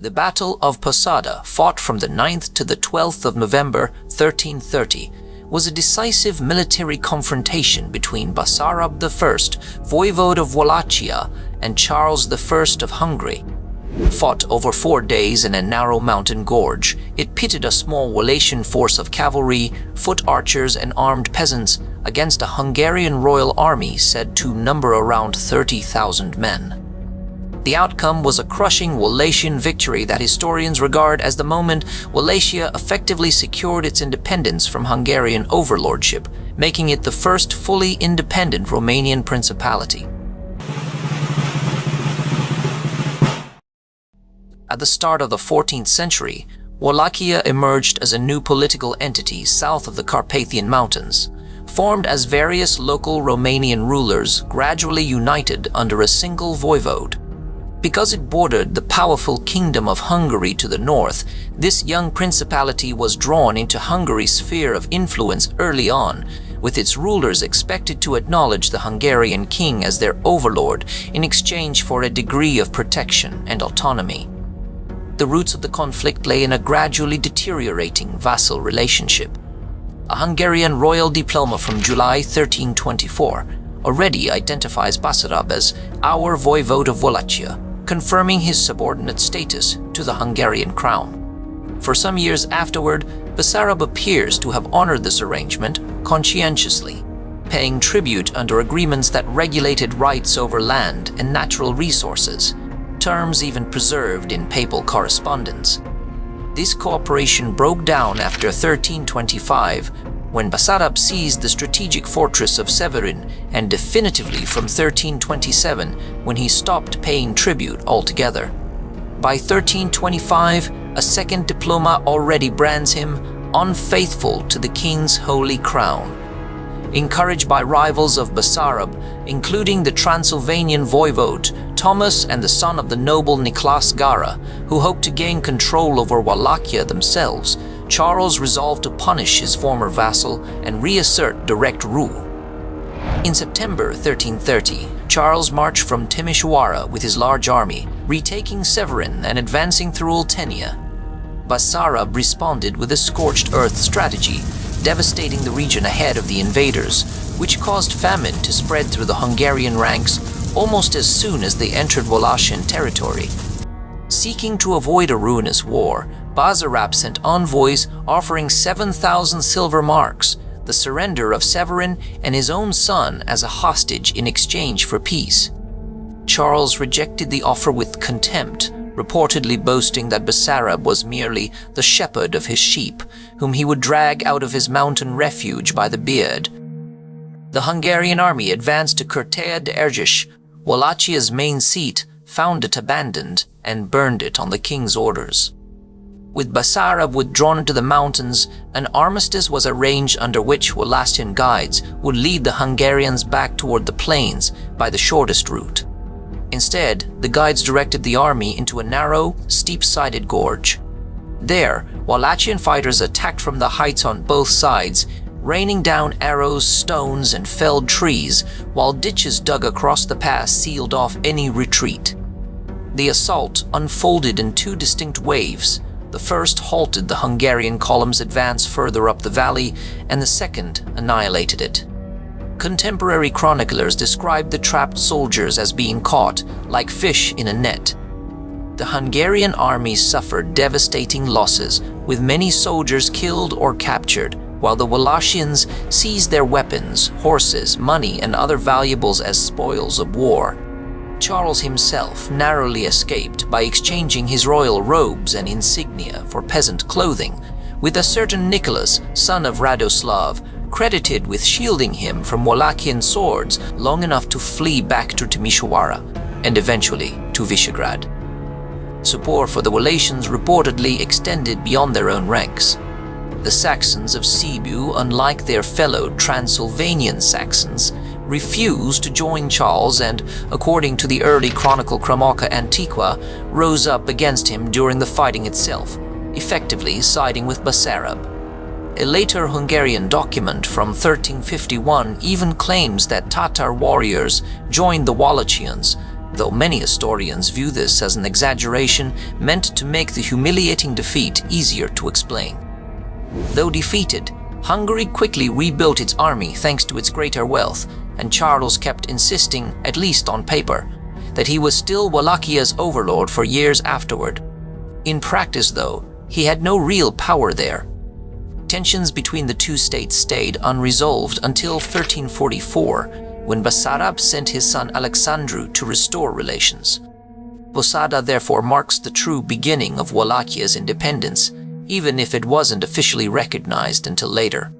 The Battle of Posada, fought from the 9th to the 12th of November 1330, was a decisive military confrontation between Basarab I, Voivode of Wallachia, and Charles I of Hungary. Fought over 4 days in a narrow mountain gorge, it pitted a small Wallachian force of cavalry, foot archers, and armed peasants against a Hungarian royal army said to number around 30,000 men. The outcome was a crushing Wallachian victory that historians regard as the moment Wallachia effectively secured its independence from Hungarian overlordship, making it the first fully independent Romanian principality. At the start of the 14th century, Wallachia emerged as a new political entity south of the Carpathian Mountains, formed as various local Romanian rulers gradually united under a single voivode. Because it bordered the powerful Kingdom of Hungary to the north, this young principality was drawn into Hungary's sphere of influence early on, with its rulers expected to acknowledge the Hungarian king as their overlord in exchange for a degree of protection and autonomy. The roots of the conflict lay in a gradually deteriorating vassal relationship. A Hungarian royal diploma from July 1324 already identifies Basarab as our Voivode of Wallachia, confirming his subordinate status to the Hungarian crown. For some years afterward, Basarab appears to have honored this arrangement conscientiously, paying tribute under agreements that regulated rights over land and natural resources, terms even preserved in papal correspondence. This cooperation broke down after 1325, when Basarab seized the strategic fortress of Severin, and definitively from 1327, when he stopped paying tribute altogether. By 1325, a second diploma already brands him unfaithful to the king's holy crown. Encouraged by rivals of Basarab, including the Transylvanian voivode Thomas and the son of the noble Niclas Gara, who hoped to gain control over Wallachia themselves, Charles resolved to punish his former vassal and reassert direct rule. In September 1330, Charles marched from Timișoara with his large army, retaking Severin and advancing through Oltenia. Basarab responded with a scorched earth strategy, devastating the region ahead of the invaders, which caused famine to spread through the Hungarian ranks almost as soon as they entered Wallachian territory. Seeking to avoid a ruinous war, Basarab sent envoys offering 7,000 silver marks, the surrender of Severin and his own son as a hostage in exchange for peace. Charles rejected the offer with contempt, reportedly boasting that Basarab was merely the shepherd of his sheep, whom he would drag out of his mountain refuge by the beard. The Hungarian army advanced to Curtea de Erges, Wallachia's main seat, found it abandoned, and burned it on the king's orders. With Basarab withdrawn into the mountains, an armistice was arranged under which Wallachian guides would lead the Hungarians back toward the plains by the shortest route. Instead, the guides directed the army into a narrow, steep-sided gorge. There, Wallachian fighters attacked from the heights on both sides, raining down arrows, stones, and felled trees, while ditches dug across the pass sealed off any retreat. The assault unfolded in 2 distinct waves. The first halted the Hungarian column's advance further up the valley, and the second annihilated it. Contemporary chroniclers described the trapped soldiers as being caught like fish in a net. The Hungarian army suffered devastating losses, with many soldiers killed or captured, while the Wallachians seized their weapons, horses, money, and other valuables as spoils of war. Charles himself narrowly escaped by exchanging his royal robes and insignia for peasant clothing, with a certain Nicholas, son of Radoslav, credited with shielding him from Wallachian swords long enough to flee back to Timișoara, and eventually to Visegrad. Support for the Wallachians reportedly extended beyond their own ranks. The Saxons of Sibiu, unlike their fellow Transylvanian Saxons, refused to join Charles and, according to the early chronicle Chromaca Antiqua, rose up against him during the fighting itself, effectively siding with Basarab. A later Hungarian document from 1351 even claims that Tatar warriors joined the Wallachians, though many historians view this as an exaggeration meant to make the humiliating defeat easier to explain. Though defeated, Hungary quickly rebuilt its army thanks to its greater wealth, and Charles kept insisting, at least on paper, that he was still Wallachia's overlord for years afterward. In practice, though, he had no real power there. Tensions between the two states stayed unresolved until 1344, when Basarab sent his son Alexandru to restore relations. Posada therefore marks the true beginning of Wallachia's independence, even if it wasn't officially recognized until later.